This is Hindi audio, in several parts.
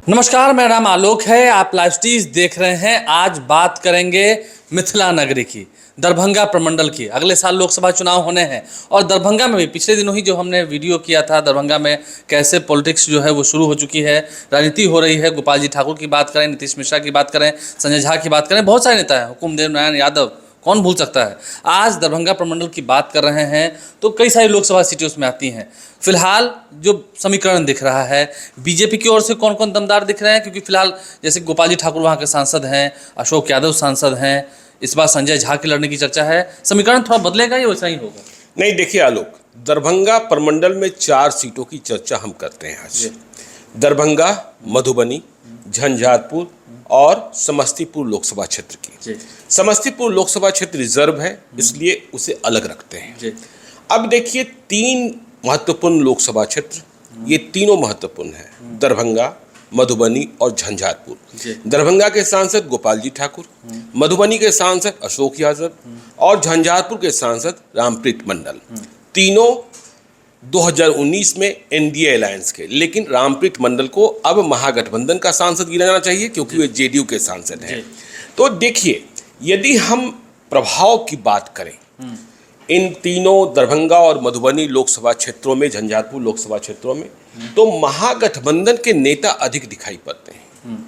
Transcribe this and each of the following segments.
नमस्कार, मेरा नाम आलोक है। आप लाइव स्टीज देख रहे हैं। आज बात करेंगे मिथिला नगरी की, दरभंगा प्रमंडल की। अगले साल लोकसभा चुनाव होने हैं और दरभंगा में भी पिछले दिनों ही जो हमने वीडियो किया था, दरभंगा में कैसे पॉलिटिक्स जो है वो शुरू हो चुकी है, राजनीति हो रही है। गोपाल जी ठाकुर की बात करें, नीतीश मिश्रा की बात करें, संजय झा की बात करें, बहुत सारे नेता हैं, हुकुमदेव नारायण यादव, कौन भूल सकता है। आज दरभंगा प्रमंडल की बात कर रहे हैं तो कई सारी लोकसभा सीटें उसमें आती हैं। फिलहाल जो समीकरण दिख रहा है, बीजेपी की ओर से कौन कौन दमदार दिख रहे हैं, क्योंकि फिलहाल जैसे गोपाल जी ठाकुर वहाँ के सांसद हैं, अशोक यादव सांसद हैं, इस बार संजय झा के लड़ने की चर्चा है। समीकरण थोड़ा बदलेगा या वैसा ही होगा? नहीं, देखिए आलोक, दरभंगा प्रमंडल में 4 सीटों की चर्चा हम करते हैं आज। दरभंगा, मधुबनी, झंझारपुर और समस्तीपुर लोकसभा क्षेत्र की। समस्तीपुर लोकसभा क्षेत्र रिजर्व है, इसलिए उसे अलग रखते हैं। अब देखिए, 3 महत्वपूर्ण लोकसभा क्षेत्र, ये तीनों महत्वपूर्ण हैं, दरभंगा, मधुबनी और झंझारपुर। दरभंगा के सांसद गोपाल जी ठाकुर, मधुबनी के सांसद अशोक यादव और झंझारपुर के सांसद रामप्रीत मंडल। तीनों 2019 में एनडीए अलायंस के, लेकिन रामप्रीत मंडल को अब महागठबंधन का सांसद गिना जाना चाहिए क्योंकि वे जेडीयू के सांसद हैं। तो देखिए, यदि हम प्रभाव की बात करें इन तीनों दरभंगा और मधुबनी लोकसभा क्षेत्रों में, झंझारपुर लोकसभा क्षेत्रों में, तो महागठबंधन के नेता अधिक दिखाई पड़ते हैं,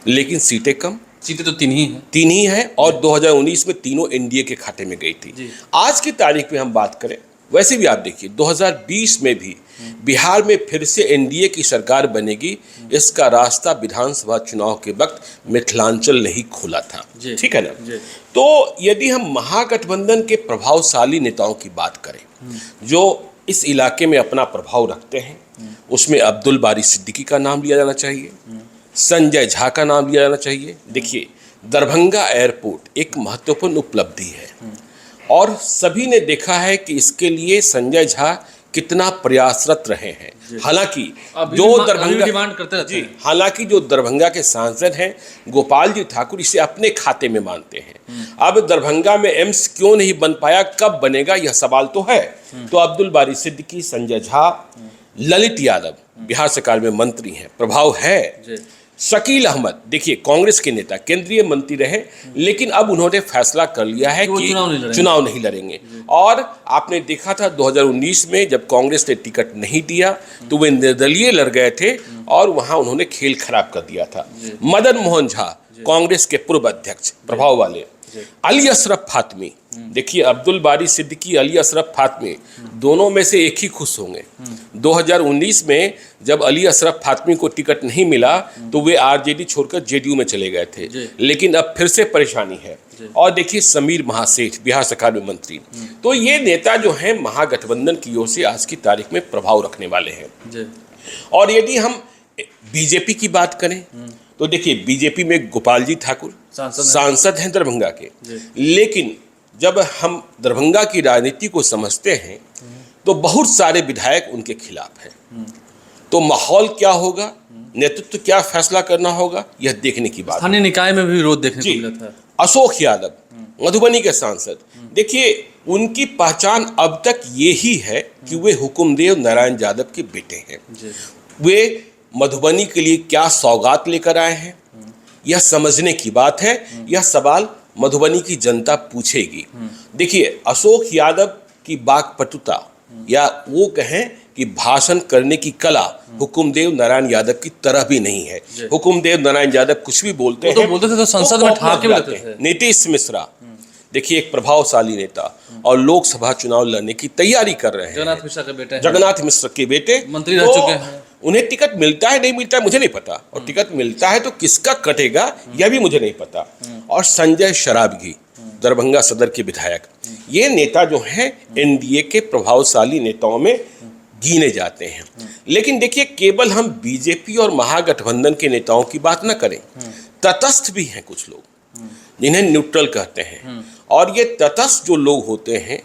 लेकिन सीटें कम। सीटें तो 3 ही हैं और 2019 में तीनों एनडीए के खाते में गई थी। आज की तारीख में हम बात करें, वैसे भी आप देखिए 2020 में भी बिहार में फिर से एनडीए की सरकार बनेगी, इसका रास्ता विधानसभा चुनाव के वक्त मिथिलांचल ने ही खोला था। ठीक है ना? तो यदि हम महागठबंधन के प्रभावशाली नेताओं की बात करें जो इस इलाके में अपना प्रभाव रखते हैं, उसमें अब्दुल बारी सिद्दीकी का नाम लिया जाना चाहिए, संजय झा का नाम लिया जाना चाहिए। देखिए, दरभंगा एयरपोर्ट एक महत्वपूर्ण उपलब्धि है और सभी ने देखा है कि इसके लिए संजय झा कितना प्रयासरत रहे हैं। हालांकि जो दरभंगा के सांसद हैं गोपाल जी ठाकुर, इसे अपने खाते में मानते हैं। अब दरभंगा में एम्स क्यों नहीं बन पाया, कब बनेगा, यह सवाल तो है। तो अब्दुल बारी सिद्दीकी, संजय झा, ललित यादव बिहार सरकार में मंत्री हैं, प्रभाव है। शकील अहमद, देखिए कांग्रेस के नेता, केंद्रीय मंत्री रहे, लेकिन अब उन्होंने फैसला कर लिया है कि चुनाव नहीं लड़ेंगे। और आपने देखा था 2019 में जब कांग्रेस ने टिकट नहीं दिया तो वे निर्दलीय लड़ गए थे और वहां उन्होंने खेल खराब कर दिया था। मदन मोहन झा, कांग्रेस के पूर्व अध्यक्ष, प्रभाव वाले। अली अशरफ फातमी, देखिए अब्दुल बारी सिद्दीकी, अली अशरफ फातमी, दोनों में से एक ही खुश होंगे। 2019 में जब अली अशरफ फातमी को टिकट नहीं मिला तो वे आरजेडी छोड़कर जेडीयू में चले गए थे, लेकिन अब फिर से परेशानी है। और देखिए समीर महासेठ, बिहार सरकार में मंत्री। तो ये नेता जो हैं महागठबंधन की ओर से आज की तारीख में प्रभाव रखने वाले हैं। और यदि हम बीजेपी की बात करें तो देखिए, बीजेपी में गोपाल जी ठाकुर सांसद हैं दरभंगा के, लेकिन जब हम दरभंगा की राजनीति को समझते हैं तो बहुत सारे विधायक उनके खिलाफ हैं। तो माहौल क्या होगा, नेतृत्व क्या फैसला करना होगा, यह देखने की बात। स्थानीय निकाय में भी विरोध देखने को मिला था। अशोक यादव, मधुबनी के सांसद, देखिए उनकी पहचान अब तक ये ही है कि वे हुकुमदेव नारायण यादव के बेटे हैं। वे मधुबनी के लिए क्या सौगात लेकर आए हैं, यह समझने की बात है। यह सवाल मधुबनी की जनता पूछेगी। देखिए, अशोक यादव की वाक्पटुता या वो कहें कि भाषण करने की कला हुकुमदेव नारायण यादव की तरह भी नहीं है। हुकुमदेव नारायण यादव कुछ भी बोलते हैं, बोलते थे तो संसद में ठाके लगते थे। नीतीश मिश्रा, देखिए एक प्रभावशाली नेता और लोकसभा चुनाव लड़ने की तैयारी कर रहे हैं। जगन्नाथ मिश्र के बेटे मंत्री रह चुके हैं। उन्हें टिकट मिलता है नहीं मिलता है मुझे नहीं पता, और टिकट मिलता है तो किसका कटेगा यह भी मुझे नहीं पता। और संजय शराबगी, दरभंगा सदर के विधायक, ये नेता जो हैं एनडीए के प्रभावशाली नेताओं में गिने जाते हैं। लेकिन देखिए, केवल हम बीजेपी और महागठबंधन के नेताओं की बात न करें, तटस्थ भी हैं कुछ लोग जिन्हें न्यूट्रल कहते हैं। और ये तटस्थ जो लोग होते हैं,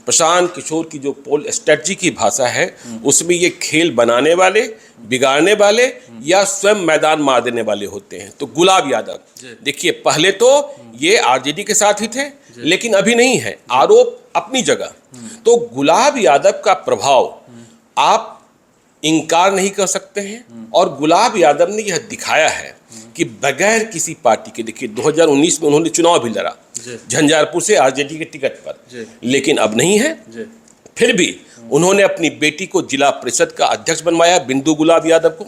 प्रशांत किशोर की जो पोल स्ट्रेटजी की भाषा है, उसमें ये खेल बनाने वाले, बिगाड़ने वाले या स्वयं मैदान मार देने वाले होते हैं। तो गुलाब यादव, देखिए पहले तो ये आरजेडी के साथ ही थे, लेकिन अभी नहीं है, आरोप अपनी जगह। तो गुलाब यादव का प्रभाव आप इनकार नहीं कर सकते हैं। और गुलाब यादव ने यह दिखाया है कि बगैर किसी पार्टी के, देखिए 2019 में उन्होंने चुनाव भी लड़ा झंझारपुर से आरजेडी के टिकट पर, लेकिन अब नहीं है। फिर भी उन्होंने अपनी बेटी को जिला परिषद का अध्यक्ष बनवाया, बिंदु गुलाब यादव को,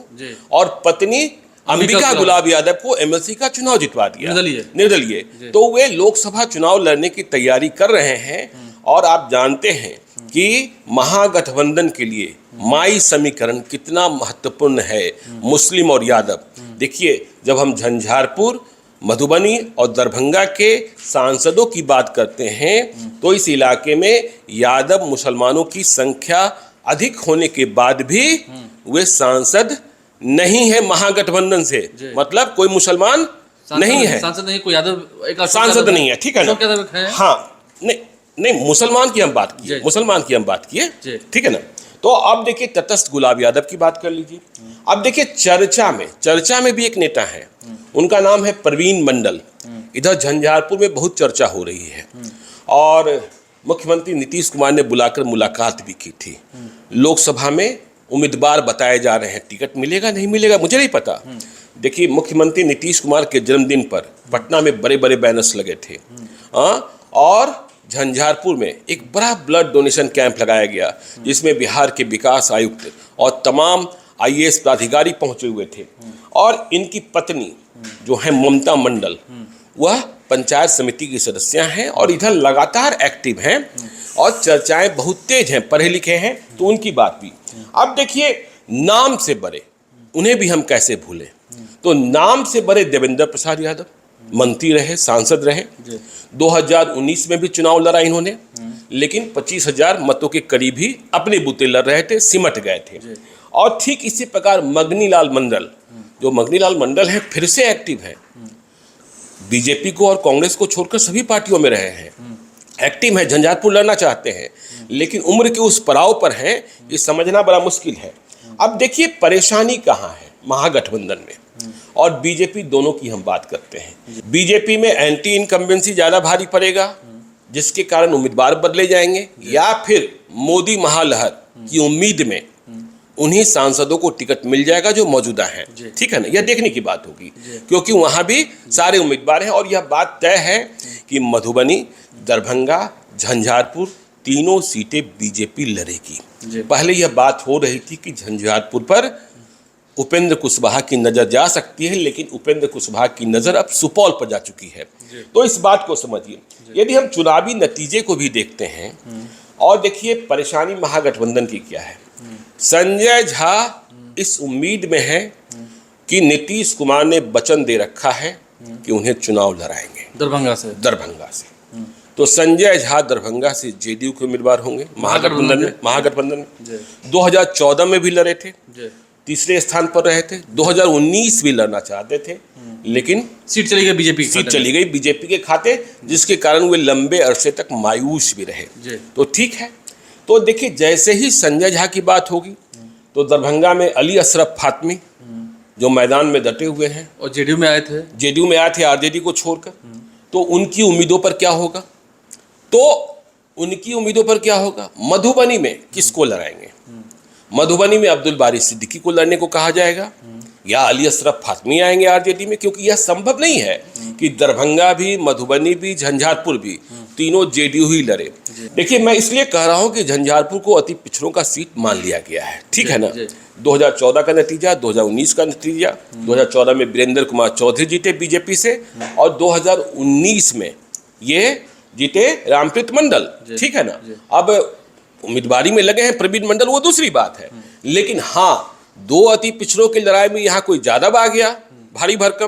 और पत्नी अंबिका गुलाब यादव को एमएलसी का चुनाव जितवा दिया निर्दलीय। तो वे लोकसभा चुनाव लड़ने की तैयारी कर रहे हैं। और आप जानते हैं कि महागठबंधन के लिए माई समीकरण कितना महत्वपूर्ण है, मुस्लिम और यादव। देखिए, जब हम झंझारपुर, मधुबनी और दरभंगा के सांसदों की बात करते हैं तो इस इलाके में यादव मुसलमानों की संख्या अधिक होने के बाद भी वे सांसद नहीं है महागठबंधन से, मतलब कोई मुसलमान नहीं है, सांसद नहीं, कोई यादव एक सांसद नहीं है, ठीक है ना। हाँ, नहीं मुसलमान की हम बात किए, मुसलमान की हम बात किए, ठीक है ना। तो अब देखिए तटस्थ गुलाब यादव की बात कर लीजिए। अब देखिए चर्चा में भी एक नेता है, उनका नाम है प्रवीण मंडल। इधर झंझारपुर में बहुत चर्चा हो रही है और मुख्यमंत्री नीतीश कुमार ने बुलाकर मुलाकात भी की थी। लोकसभा में उम्मीदवार बताए जा रहे हैं, टिकट मिलेगा नहीं मिलेगा मुझे नहीं पता। देखिए, मुख्यमंत्री नीतीश कुमार के जन्मदिन पर पटना में बड़े बड़े बैनर्स लगे थे और झंझारपुर में एक बड़ा ब्लड डोनेशन कैंप लगाया गया जिसमें बिहार के विकास आयुक्त और तमाम आईएएस प्राधिकारी पहुंचे हुए थे। और इनकी पत्नी जो है ममता मंडल, वह पंचायत समिति की सदस्य हैं और इधर लगातार एक्टिव हैं और चर्चाएं बहुत तेज हैं, पढ़े लिखे हैं, तो उनकी बात भी। अब देखिए, नाम से बड़े उन्हें भी हम कैसे भूलें। तो नाम से बड़े देवेंद्र प्रसाद यादव मंत्री रहे, सांसद रहे, 2019 में भी चुनाव लड़ा इन्होंने, लेकिन 25,000 मतों के करीब ही अपने बूते लड़ रहे थे, सिमट गए थे। और ठीक इसी प्रकार मगनीलाल मंडल, जो मगनीलाल मंडल है, फिर से एक्टिव है, बीजेपी को और कांग्रेस को छोड़कर सभी पार्टियों में रहे हैं, एक्टिव है, झंझारपुर लड़ना चाहते हैं, लेकिन उम्र के उस पड़ाव पर हैं, ये समझना बड़ा मुश्किल है। अब देखिए परेशानी कहाँ है महागठबंधन में और बीजेपी, दोनों की हम बात करते हैं। बीजेपी में एंटी इनकम्बेंसी ज्यादा भारी पड़ेगा, जिसके कारण उम्मीदवार बदले जाएंगे, या फिर मोदी महालहर की उम्मीद में उन्हीं सांसदों को टिकट मिल जाएगा जो मौजूदा हैं, ठीक है ना। यह देखने की बात होगी क्योंकि वहां भी सारे उम्मीदवार हैं और यह बात तय है कि मधुबनी, दरभंगा, झंझारपुर तीनों सीटें बीजेपी लड़ेगी। पहले यह बात हो रही थी कि झंझारपुर पर उपेंद्र कुशवाहा की नजर जा सकती है, लेकिन उपेंद्र कुशवाहा की नजर अब सुपौल पर जा चुकी है। तो इस बात को समझिए। यदि हम चुनावी नतीजे को भी देखते हैं और देखिए परेशानी महागठबंधन की क्या है। संजय झा इस उम्मीद में है कि नीतीश कुमार ने वचन दे रखा है कि उन्हें चुनाव लड़ाएंगे दरभंगा से। तो संजय झा दरभंगा से जेडीयू के उम्मीदवार होंगे महागठबंधन में 2014 में भी लड़े थे, तीसरे स्थान पर रहे थे, 2019 भी लड़ना चाहते थे, लेकिन सीट चली गई बीजेपी के खाते, जिसके कारण वे लंबे अरसे तक मायूस भी रहे। तो ठीक है, तो देखिए जैसे ही संजय झा की बात होगी तो दरभंगा में अली अशरफ फातमी जो मैदान में डटे हुए हैं और जेडीयू में आए थे आरजेडी को छोड़कर, तो उनकी उम्मीदों पर क्या होगा। मधुबनी में किसको लड़ाएंगे? मधुबनी में अब्दुल बारी सिद्दीकी को लड़ने को कहा जाएगा या अली अशरफ फातमी आएंगे आरजेडी में, क्योंकि यह संभव नहीं है कि दरभंगा भी, मधुबनी भी, झंझारपुर भी तीनों जेडीयू ही लड़े। देखिए, मैं इसलिए कह रहा हूं कि झंझारपुर को अति पिछड़ों का सीट मान लिया गया है, ठीक है ना। 2014 का नतीजा, 2019 का नतीजा, 2014 में वीरेंद्र कुमार चौधरी जीते बीजेपी से और 2019 में ये जीते रामप्रीत मंडल, ठीक है ना। अब उम्मीदवारी में लगे हैं प्रवीण मंडल, वो दूसरी बात है, लेकिन हाँ, दो अति पिछड़ों की लड़ाई में यहाँ कोई ज्यादा आ गया भारी भरकम,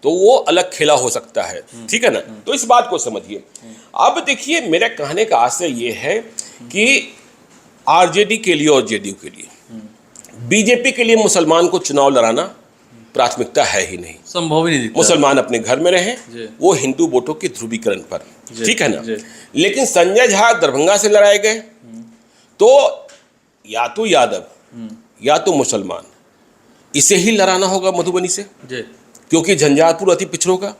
तो वो अलग खेला हो सकता है, ठीक है ना। तो इस बात को समझिए। अब देखिए, मेरा कहने का आशय ये है कि आरजेडी के लिए और जेडीयू के लिए, बीजेपी के लिए मुसलमान को चुनाव लड़ाना प्राथमिकता है ही नहीं, संभव ही नहीं। मुसलमान अपने घर में रहे, वो हिंदू वोटों के ध्रुवीकरण पर, ठीक है ना। लेकिन संजय झा दरभंगा से लड़ाए गए तो या तो यादव या तो मुसलमान, इसे ही लड़ाना होगा मधुबनी से, क्योंकि झंझारपुर अति पिछड़ों का।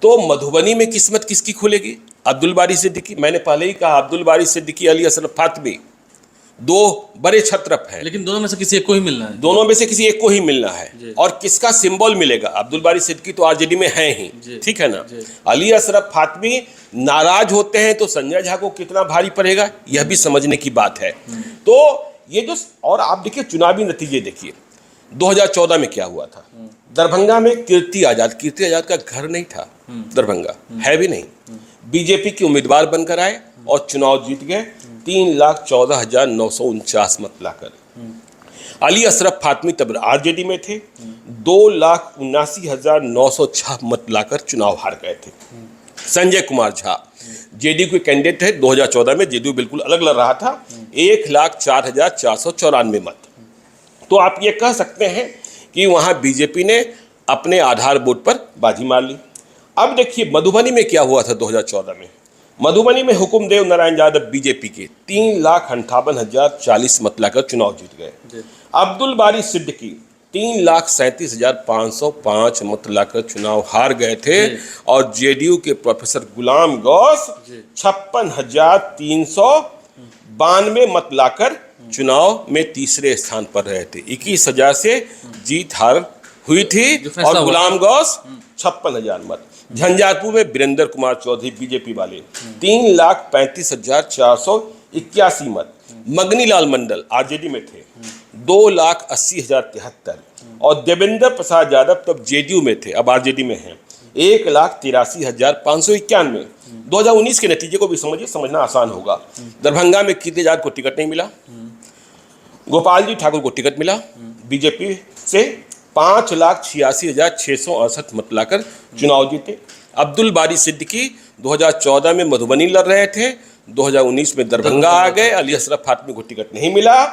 तो मधुबनी में किस्मत किसकी खुलेगी? अब्दुल बारी सिद्दीकी, मैंने पहले ही कहा, अब्दुल बारी सिद्दीकी, अली अशरफ फातमी, दो बड़े छत्रप हैं, लेकिन दोनों में से किसी एक को ही मिलना है। दोनों में से किसी एक को ही मिलना है। और किसका सिंबल मिलेगा? अब्दुल बारी सिद्दीकी तो आरजेडी में है ही, ठीक है ना। अली अशरफ फातमी नाराज होते हैं तो संजय झा को कितना भारी पड़ेगा, यह भी समझने की बात है। तो ये जो, और आप देखिए चुनावी नतीजे देखिए, 2014 में क्या हुआ था। दरभंगा में कीर्ति आजाद का घर नहीं था, दरभंगा है भी नहीं, बीजेपी के उम्मीदवार बनकर आए और चुनाव जीत गए 3,14,949 मत लाकर। अली अशरफ फातमी तब आरजेडी में थे, 2,79,906 मत लाकर चुनाव हार गए थे। संजय कुमार झा जेडीयू के कैंडिडेट थे 2014 में, जेडीयू बिल्कुल अलग लड़ रहा था, 1,04,494 मत। तो आप ये कह सकते हैं कि वहां बीजेपी ने अपने आधार वोट पर बाजी मार ली। अब देखिए मधुबनी में क्या हुआ था 2014 में। मधुबनी में हुकुमदेव नारायण यादव बीजेपी के 3,58,040 मत लाकर चुनाव जीत गए। अब्दुल बारी सिद्दीकी 3,37,505 मत लाकर चुनाव हार गए थे। और जेडीयू के प्रोफेसर गुलाम गौस 56,392 मत लाकर चुनाव में तीसरे स्थान पर रहे थे। 21,000 से जीत हार हुई थी और गुलाम गौस 56,000 मत। झंझारपुर में वीरेंद्र कुमार चौधरी बीजेपी वाले 3,35,481 मत। मगनी लाल मंडल आरजेडी में थे 2,80,073 और देवेंद्र प्रसाद यादव तब जेडीयू में थे, अब आरजेडी में हैं, 1,83,591। 2019 के नतीजे को भी समझिए, समझना आसान होगा। दरभंगा में कीर्ति आजाद को टिकट नहीं मिला, गोपाल जी ठाकुर को टिकट मिला बीजेपी से, 5,86,668 मत लाकर चुनाव जीते। अब्दुल बारी सिद्दीकी 2014 में मधुबनी लड़ रहे थे, 2019 में दरभंगा आ गए, अली अशरफ फातमी को टिकट नहीं मिला,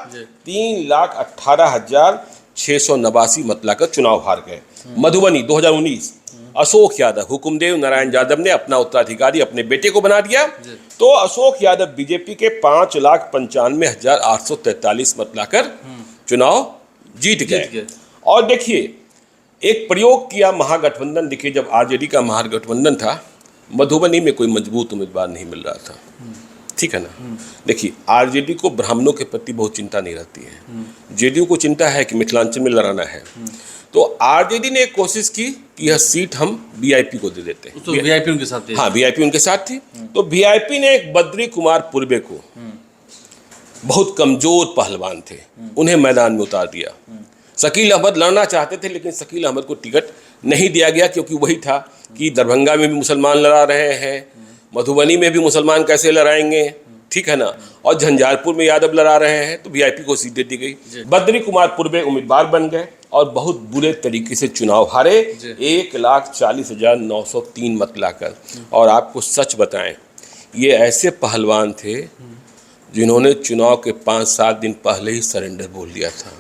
3,18,689 मत लाकर चुनाव हार गए। मधुबनी 2019 अशोक यादव, हुकुमदेव नारायण यादव ने अपना उत्तराधिकारी अपने बेटे को बना दिया, तो अशोक यादव बीजेपी के 5,95,843 मत लाकर चुनाव जीत गए। और देखिए एक प्रयोग किया महागठबंधन, देखिए जब आरजेडी का महागठबंधन था, मधुबनी में कोई मजबूत उम्मीदवार नहीं मिल रहा था, ठीक है ना। देखिए आरजेडी को ब्राह्मणों के प्रति बहुत चिंता नहीं रहती है, जेडीयू को चिंता है कि मिथिलांचल में लड़ाना है। तो आरजेडी ने एक कोशिश की कि यह सीट हम वीआईपी को दे देते हैं। तो वीआईपी उनके साथ थी। हाँ, वीआईपी उनके साथ थी। तो वीआईपी ने एक बद्री कुमार पूर्वे को, बहुत कमजोर पहलवान थे, उन्हें मैदान में उतार दिया। शकील अहमद लड़ना चाहते थे लेकिन शकील अहमद को टिकट नहीं दिया गया, क्योंकि वही था कि दरभंगा में भी मुसलमान लड़ा रहे हैं, मधुबनी में भी मुसलमान कैसे लड़ाएंगे, ठीक है ना, और झंझारपुर में यादव लड़ा रहे हैं, तो वीआईपी को सीट दे दी गई। बद्री कुमार पूर्वे उम्मीदवार बन गए और बहुत बुरे तरीके से चुनाव हारे, 1,40,903 मत लाकर। और आपको सच बताएं, ये ऐसे पहलवान थे जिन्होंने चुनाव के 5-7 दिन पहले ही सरेंडर बोल दिया था।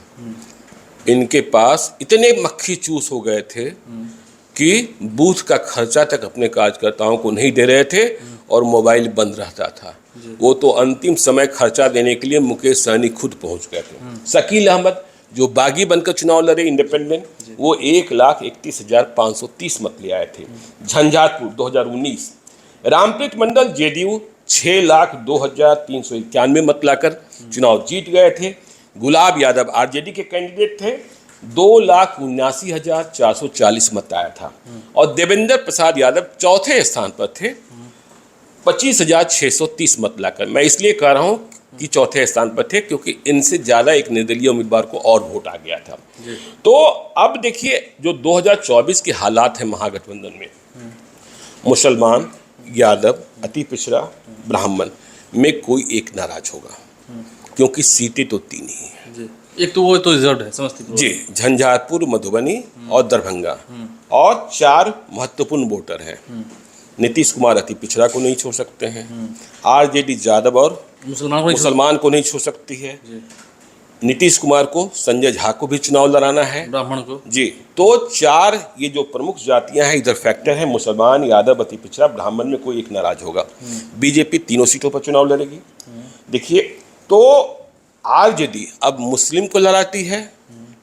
इनके पास इतने मक्खी चूस हो गए थे कि बूथ का खर्चा तक अपने कार्यकर्ताओं को नहीं दे रहे थे और मोबाइल बंद रहता था। वो तो अंतिम समय खर्चा देने के लिए मुकेश सहनी खुद पहुंच गए थे। शकील अहमद जो बागी बनकर चुनाव लड़े इंडिपेंडेंट, वो 1,31,530 मत ले आए थे। झंझारपुर 2019 रामप्रीत मंडल जेडीयू 6,02,391 मत लाकर चुनाव जीत गए थे। गुलाब यादव आरजेडी के कैंडिडेट थे, 2,79,440 मत आया था। और देवेंद्र प्रसाद यादव चौथे स्थान पर थे, 25,630 मत लाकर। मैं इसलिए कह रहा हूं कि चौथे स्थान पर थे क्योंकि इनसे ज़्यादा एक निर्दलीय उम्मीदवार को और वोट आ गया था। तो अब देखिए जो 2024 के हालात हैं महागठबंधन में, मुसलमान, यादव, अति पिछड़ा, ब्राह्मण में कोई एक नाराज होगा, क्योंकि सीटें तो 3 ही हैं। एक तो वो तो रिजर्व है समस्तीपुर जी, झंझारपुर, मधुबनी और दरभंगा, और 4 महत्वपूर्ण वोटर हैं। नीतीश कुमार अति पिछड़ा को नहीं छोड़ सकते हैं, आरजेडी यादव और मुसलमान को नहीं छोड़ सकती है, नीतीश कुमार को, संजय झा को भी चुनाव लड़ाना है, ब्राह्मण को जी। तो 4 ये जो प्रमुख जातियां हैं, इधर फैक्टर हैं, मुसलमान, यादव, अति पिछड़ा, ब्राह्मण में कोई एक नाराज होगा। बीजेपी तीनों सीटों पर चुनाव लड़ेगी। देखिए तो आरजेडी अब मुस्लिम को लड़ाती है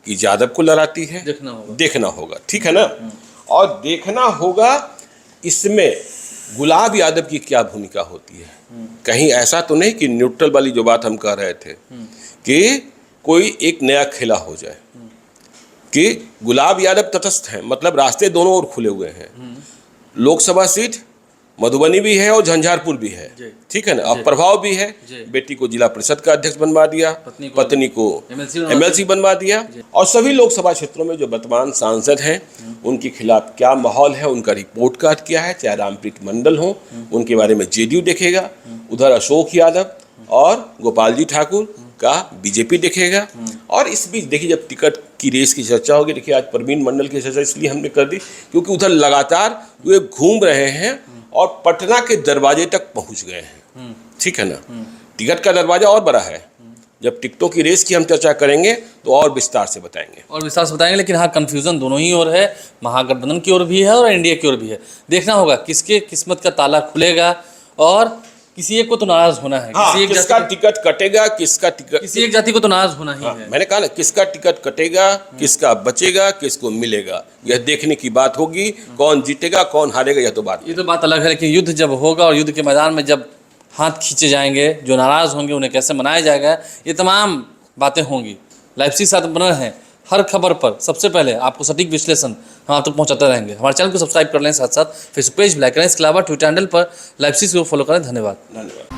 कि यादव को लड़ाती है, देखना होगा, ठीक है ना। और देखना होगा इसमें गुलाब यादव की क्या भूमिका होती है। कहीं ऐसा तो नहीं कि न्यूट्रल वाली जो बात हम कह रहे थे कि कोई एक नया खेला हो जाए, कि गुलाब यादव तटस्थ हैं, मतलब रास्ते दोनों ओर खुले हुए हैं। लोकसभा सीट मधुबनी भी है और झंझारपुर भी है, ठीक है ना। अब प्रभाव भी है, बेटी को जिला परिषद का अध्यक्ष बनवा दिया, पत्नी को एमएलसी बनवा दिया, और सभी लोकसभा क्षेत्रों में जो वर्तमान सांसद हैं उनके खिलाफ क्या माहौल है, उनका रिपोर्ट कार्ड क्या है, चाहे रामप्रीत मंडल हो उनके बारे में जेडीयू देखेगा, उधर अशोक यादव और गोपाल जी ठाकुर का बीजेपी देखेगा। और इस बीच देखिए, जब टिकट की रेस की चर्चा होगी, देखिए आज प्रवीण मंडल की चर्चा इसलिए हमने कर दी क्योंकि उधर लगातार वे घूम रहे हैं और पटना के दरवाजे तक पहुंच गए हैं, ठीक है ना। टिकट का दरवाजा और बड़ा है, जब टिकटों की रेस की हम चर्चा करेंगे तो और विस्तार से बताएंगे। लेकिन हाँ, कंफ्यूजन दोनों ही ओर है, महागठबंधन की ओर भी है और एनडीए की ओर भी है। देखना होगा किसके किस्मत का ताला खुलेगा, और किसी एक को तो नाराज होना है। हाँ, किसका टिकट कटेगा, किसी एक जाति को तो नाराज होना ही है। मैंने कहा ना, किसका टिकट कटेगा, किसका बचेगा, किसको मिलेगा, यह देखने की बात होगी। कौन जीतेगा कौन हारेगा ये तो बात अलग है। लेकिन युद्ध जब होगा और युद्ध के मैदान में जब हाथ खींचे जाएंगे, जो नाराज होंगे उन्हें कैसे मनाया जाएगा, ये तमाम बातें होंगी। लाइव साथ बने हैं, हर खबर पर सबसे पहले आपको सटीक विश्लेषण हम आप तक पहुंचाते रहेंगे। हमारे चैनल को सब्सक्राइब कर लें, साथ साथ फेसबुक पेज भी लाइक करें, इसके अलावा ट्विटर हैंडल पर लाइव को फॉलो करें। धन्यवाद।